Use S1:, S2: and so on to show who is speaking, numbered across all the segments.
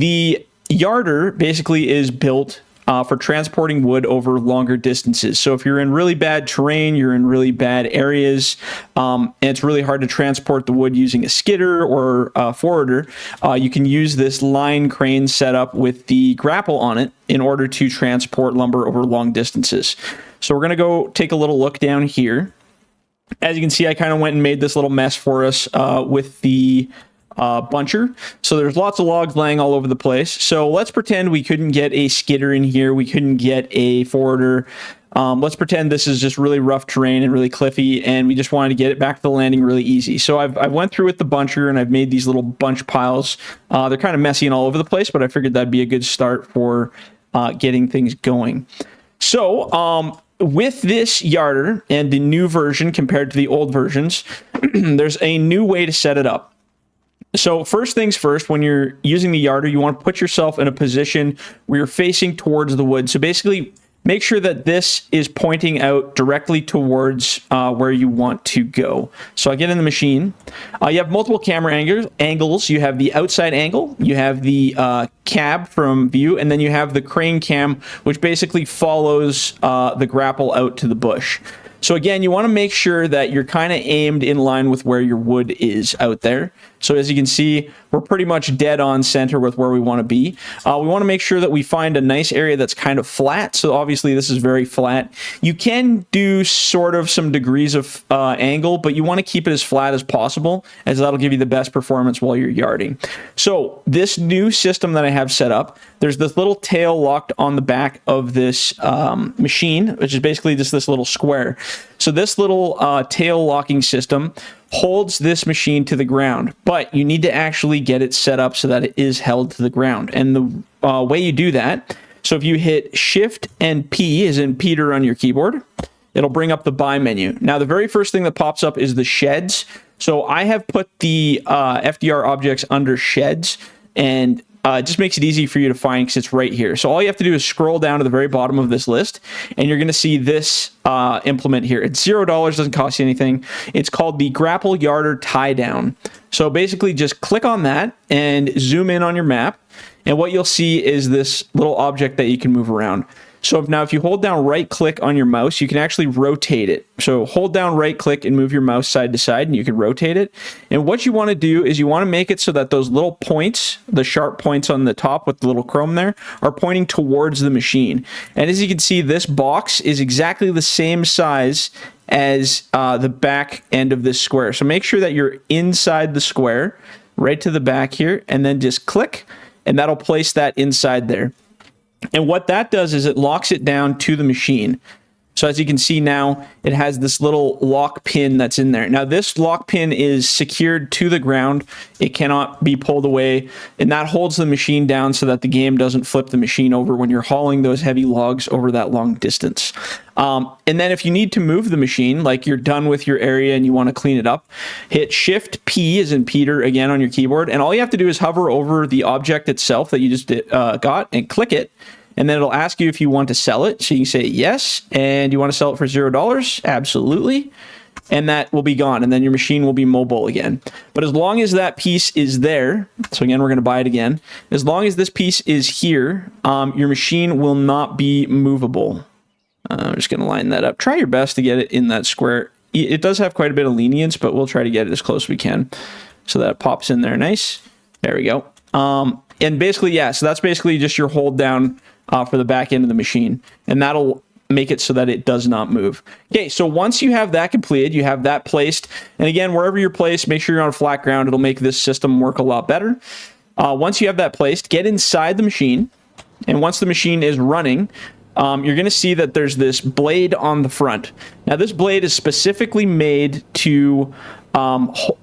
S1: the yarder basically is built for transporting wood over longer distances. So if you're in really bad terrain, you're in really bad areas, and it's really hard to transport the wood using a skidder or a forwarder, you can use this line crane setup with the grapple on it in order to transport lumber over long distances. So we're going to go take a little look down here. As you can see, I kind of went and made this little mess for us with the buncher. So there's lots of logs laying all over the place. So let's pretend we couldn't get a skidder in here. We couldn't get a forwarder. Let's pretend this is just really rough terrain and really cliffy, and we just wanted to get it back to the landing really easy. So I went through with the buncher, and I've made these little bunch piles. They're kind of messy and all over the place, but I figured that'd be a good start for getting things going. So with this yarder and the new version compared to the old versions, there's a new way to set it up. So first things first, when you're using the yarder, you want to put yourself in a position where you're facing towards the wood. So basically, make sure that this is pointing out directly towards where you want to go. So I get in the machine. You have multiple camera angles. You have the outside angle, you have the cab from view, and then you have the crane cam, which basically follows the grapple out to the bush. So again, you want to make sure that you're kind of aimed in line with where your wood is out there. So as you can see, we're pretty much dead on center with where we want to be. We want to make sure that we find a nice area that's kind of flat. So obviously this is very flat. You can do sort of some degrees of angle, but you want to keep it as flat as possible, as that'll give you the best performance while you're yarding. So this new system that I have set up, there's this little tail locked on the back of this machine, which is basically just this little square. So this little tail locking system holds this machine to the ground, but you need to actually get it set up so that it is held to the ground. And the way you do that, so if you hit Shift and P, as in Peter on your keyboard, it'll bring up the buy menu. Now, the very first thing that pops up is the sheds. So I have put the FDR objects under sheds, and it just makes it easy for you to find because it's right here. So all you have to do is scroll down to the very bottom of this list, and you're going to see this implement here. It's $0, doesn't cost you anything. It's called the Grapple Yarder Tie Down. So basically just click on that and zoom in on your map, and what you'll see is this little object that you can move around. So now if you hold down right click on your mouse, you can actually rotate it. So hold down right click and move your mouse side to side, and you can rotate it. And what you want to do is you want to make it so that those little points, the sharp points on the top with the little chrome there, are pointing towards the machine. And as you can see, this box is exactly the same size as the back end of this square. So make sure that you're inside the square, right to the back here, and then just click, and that'll place that inside there. And what that does is it locks it down to the machine. So as you can see now, it has this little lock pin that's in there. Now this lock pin is secured to the ground. It cannot be pulled away, and that holds the machine down so that the game doesn't flip the machine over when you're hauling those heavy logs over that long distance. And then if you need to move the machine, like you're done with your area and you want to clean it up, hit Shift P as in Peter again on your keyboard, and all you have to do is hover over the object itself that you just got and click it. And then it'll ask you if you want to sell it. So you can say yes. And you want to sell it for $0? Absolutely. And that will be gone. And then your machine will be mobile again. But as long as that piece is there, so again, we're going to buy it again. As long as this piece is here, your machine will not be movable. I'm just going to line that up. Try your best to get it in that square. It does have quite a bit of lenience, but we'll try to get it as close as we can so that it pops in there nice. There we go. And basically, yeah, so that's basically just your hold down for the back end of the machine, and that'll make it so that it does not move. Okay, so once you have that completed, you have that placed, and again, wherever you're placed, make sure you're on flat ground. It'll make this system work a lot better. Once you have that placed, get inside the machine, and once the machine is running, you're going to see that there's this blade on the front. Now, this blade is specifically made to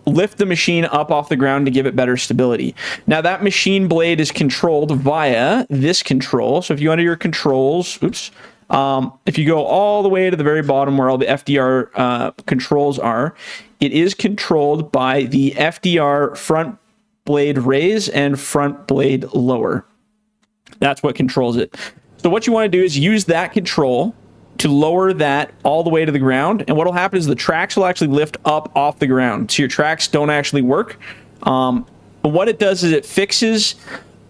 S1: lift the machine up off the ground to give it better stability. Now, that machine blade is controlled via this control. So if you enter your controls, if you go all the way to the very bottom where all the FDR controls are, it is controlled by the FDR front blade raise and front blade lower. That's what controls it. So what you want to do is use that control to lower that all the way to the ground, and what will happen is the tracks will actually lift up off the ground, so your tracks don't actually work. But what it does is it fixes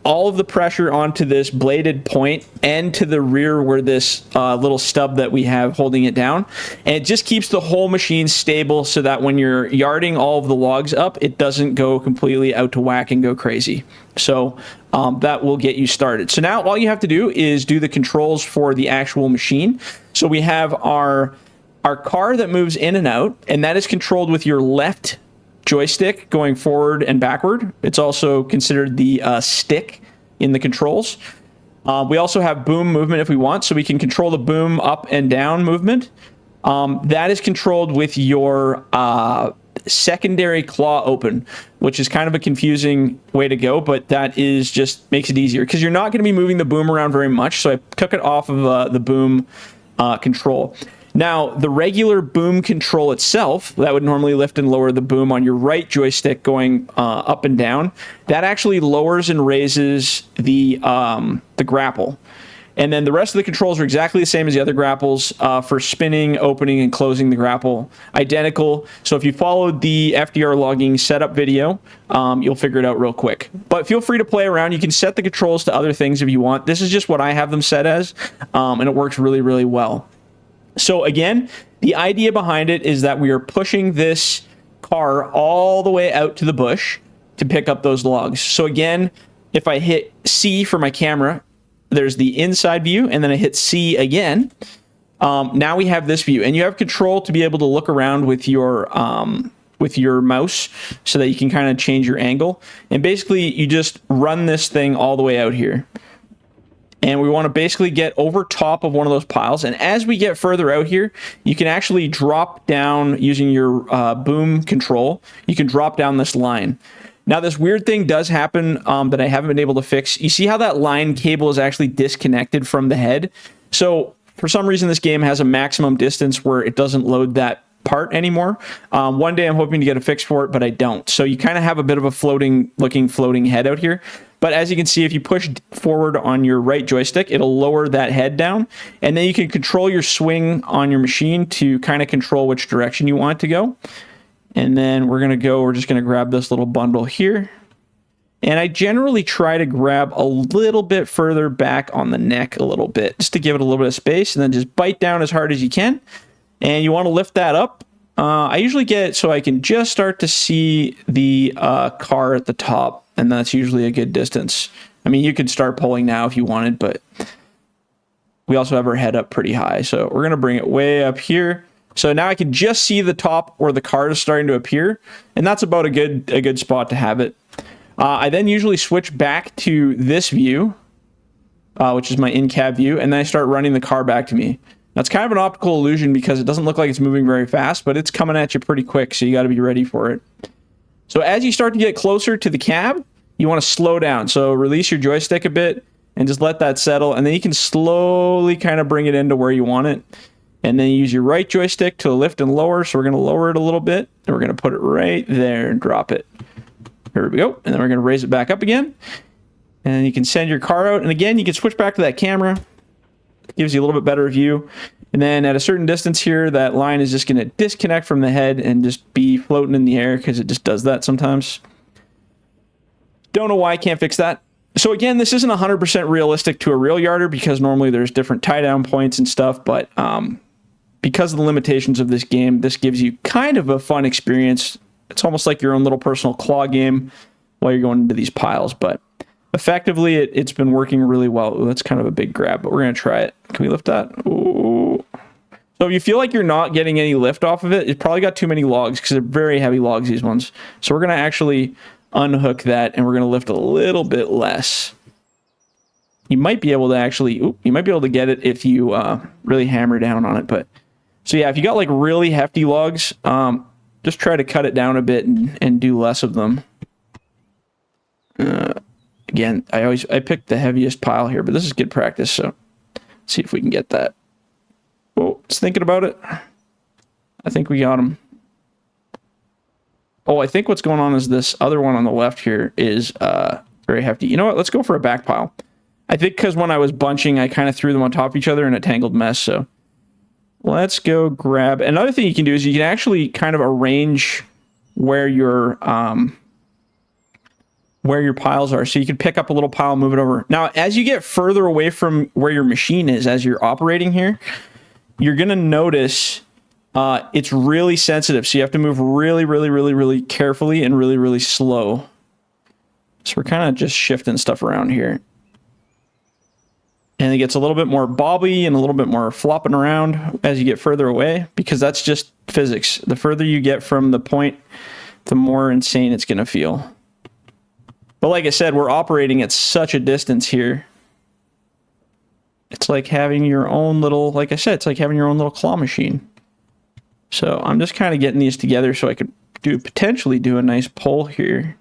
S1: all of the pressure onto this bladed point and to the rear where this little stub that we have holding it down. And it just keeps the whole machine stable so that when you're yarding all of the logs up, it doesn't go completely out to whack and go crazy. So that will get you started. So now all you have to do is do the controls for the actual machine. So we have our car that moves in and out, and that is controlled with your left joystick going forward and backward. It's also considered the stick in the controls. We also have boom movement if we want, so we can control the boom up and down movement. That is controlled with your secondary claw open, which is kind of a confusing way to go, but that is just makes it easier because you're not going to be moving the boom around very much. So I took it off of the boom control. Now, the regular boom control itself, that would normally lift and lower the boom on your right joystick going up and down, that actually lowers and raises the grapple. And then the rest of the controls are exactly the same as the other grapples for spinning, opening, and closing the grapple. Identical. So if you followed the FDR Logging setup video, you'll figure it out real quick. But feel free to play around. You can set the controls to other things if you want. This is just what I have them set as, and it works really, really well. So again, the idea behind it is that we are pushing this car all the way out to the bush to pick up those logs. So again, if I hit C for my camera, there's the inside view, and then I hit C again. Now we have this view, and you have control to be able to look around with your mouse so that you can kind of change your angle. And basically, you just run this thing all the way out here. And we want to basically get over top of one of those piles. And as we get further out here, you can actually drop down using your boom control. You can drop down this line. Now, this weird thing does happen that I haven't been able to fix. You see how that line cable is actually disconnected from the head? So for some reason, this game has a maximum distance where it doesn't load that part anymore. One day I'm hoping to get a fix for it, but I don't. So you kind of have a bit of a floating head out here. But as you can see, if you push forward on your right joystick, it'll lower that head down. And then you can control your swing on your machine to kind of control which direction you want it to go. And then we're just going to grab this little bundle here. And I generally try to grab a little bit further back on the neck a little bit, just to give it a little bit of space, and then just bite down as hard as you can. And you want to lift that up. I usually get it so I can just start to see the car at the top, and that's usually a good distance. I mean, you could start pulling now if you wanted, but we also have our head up pretty high. So we're going to bring it way up here. So now I can just see the top where the car is starting to appear, and that's about a good spot to have it. I then usually switch back to this view, which is my in-cab view, and then I start running the car back to me. That's kind of an optical illusion because it doesn't look like it's moving very fast, but it's coming at you pretty quick, so you got to be ready for it. So as you start to get closer to the cab, you want to slow down. So release your joystick a bit and just let that settle, and then you can slowly kind of bring it into where you want it. And then you use your right joystick to lift and lower. So we're going to lower it a little bit, and we're going to put it right there and drop it. Here we go. And then we're going to raise it back up again. And you can send your car out. And again, you can switch back to that camera. It gives you a little bit better view. And then at a certain distance here, that line is just going to disconnect from the head and just be floating in the air because it just does that sometimes. Don't know why I can't fix that. So again, this isn't 100% realistic to a real yarder because normally there's different tie down points and stuff, but because of the limitations of this game, this gives you kind of a fun experience. It's almost like your own little personal claw game while you're going into these piles, but effectively it's been working really well. Ooh, that's kind of a big grab, but we're going to try it. Can we lift that? Ooh. So if you feel like you're not getting any lift off of it, it's probably got too many logs because they're very heavy logs, these ones. So we're going to actually unhook that, and we're going to lift a little bit less. You might be able to get it if you really hammer down on it. But so yeah, if you got like really hefty logs, just try to cut it down a bit and do less of them. Again, I picked the heaviest pile here, but this is good practice. So let's see if we can get that. Whoa, just thinking about it. I think we got him. Oh, I think what's going on is this other one on the left here is very hefty. You know what? Let's go for a back pile. I think because when I was bunching, I kind of threw them on top of each other in a tangled mess. So let's go grab. Another thing you can do is you can actually kind of arrange where your where your piles are. So you can pick up a little pile, move it over. Now, as you get further away from where your machine is, as you're operating here, you're going to notice it's really sensitive. So you have to move really, really, really, really carefully and really, really slow. So we're kind of just shifting stuff around here. And it gets a little bit more bobbly and a little bit more flopping around as you get further away, because that's just physics. The further you get from the point, the more insane it's going to feel. But like I said, we're operating at such a distance here. It's like having your own little, like I said, it's like having your own little claw machine. So I'm just kind of getting these together so I could potentially do a nice pull here.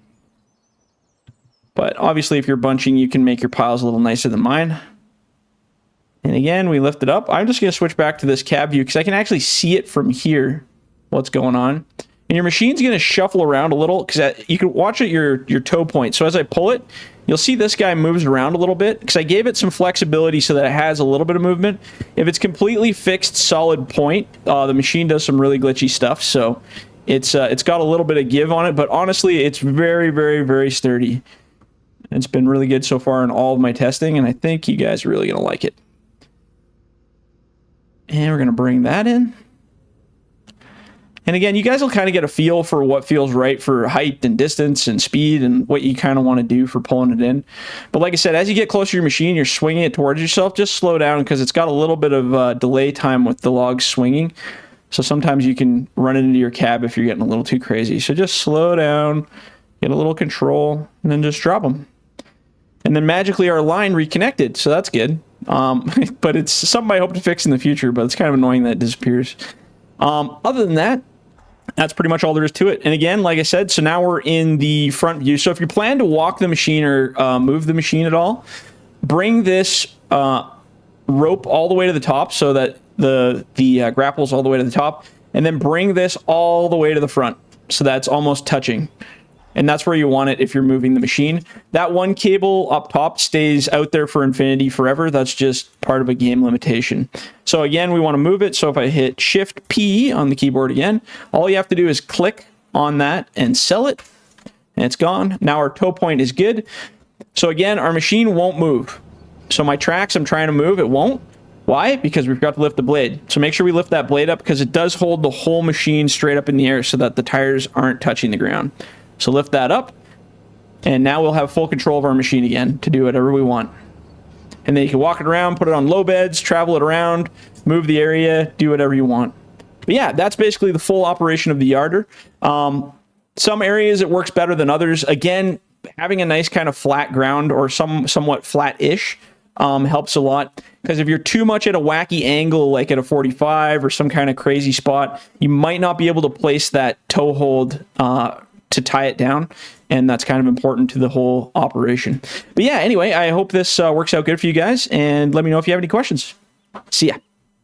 S1: But obviously, if you're bunching, you can make your piles a little nicer than mine. And again, we lift it up. I'm just going to switch back to this cab view because I can actually see it from here, what's going on. And your machine's going to shuffle around a little because you can watch it your toe point. So as I pull it, you'll see this guy moves around a little bit because I gave it some flexibility so that it has a little bit of movement. If it's completely fixed, solid point, the machine does some really glitchy stuff. So it's got a little bit of give on it, but honestly, it's very, very, very sturdy. It's been really good so far in all of my testing, and I think you guys are really going to like it. And we're going to bring that in. And again, you guys will kind of get a feel for what feels right for height and distance and speed and what you kind of want to do for pulling it in. But like I said, as you get closer to your machine, you're swinging it towards yourself. Just slow down because it's got a little bit of delay time with the logs swinging. So sometimes you can run it into your cab if you're getting a little too crazy. So just slow down, get a little control, and then just drop them. And then magically our line reconnected, so that's good. But it's something I hope to fix in the future, but it's kind of annoying that it disappears. Other than that, that's pretty much all there is to it. And again, like I said, so now we're in the front view. So if you plan to walk the machine or move the machine at all, bring this rope all the way to the top so that the grapple is all the way to the top, and then bring this all the way to the front so that's almost touching. And that's where you want it if you're moving the machine. That one cable up top stays out there for infinity forever. That's just part of a game limitation. So again, we want to move it. So if I hit Shift P on the keyboard again, all you have to do is click on that and sell it. And it's gone. Now our toe point is good. So again, our machine won't move. So my tracks I'm trying to move, it won't. Why? Because we've got to lift the blade. So make sure we lift that blade up because it does hold the whole machine straight up in the air so that the tires aren't touching the ground. So lift that up, and now we'll have full control of our machine again to do whatever we want. And then you can walk it around, put it on low beds, travel it around, move the area, do whatever you want. But yeah, that's basically the full operation of the yarder. Some areas it works better than others. Again, having a nice kind of flat ground or somewhat flat-ish helps a lot. Because if you're too much at a wacky angle, like at a 45 or some kind of crazy spot, you might not be able to place that toe hold to tie it down, and that's kind of important to the whole operation. But yeah, anyway, I hope this works out good for you guys, and let me know if you have any questions. See ya.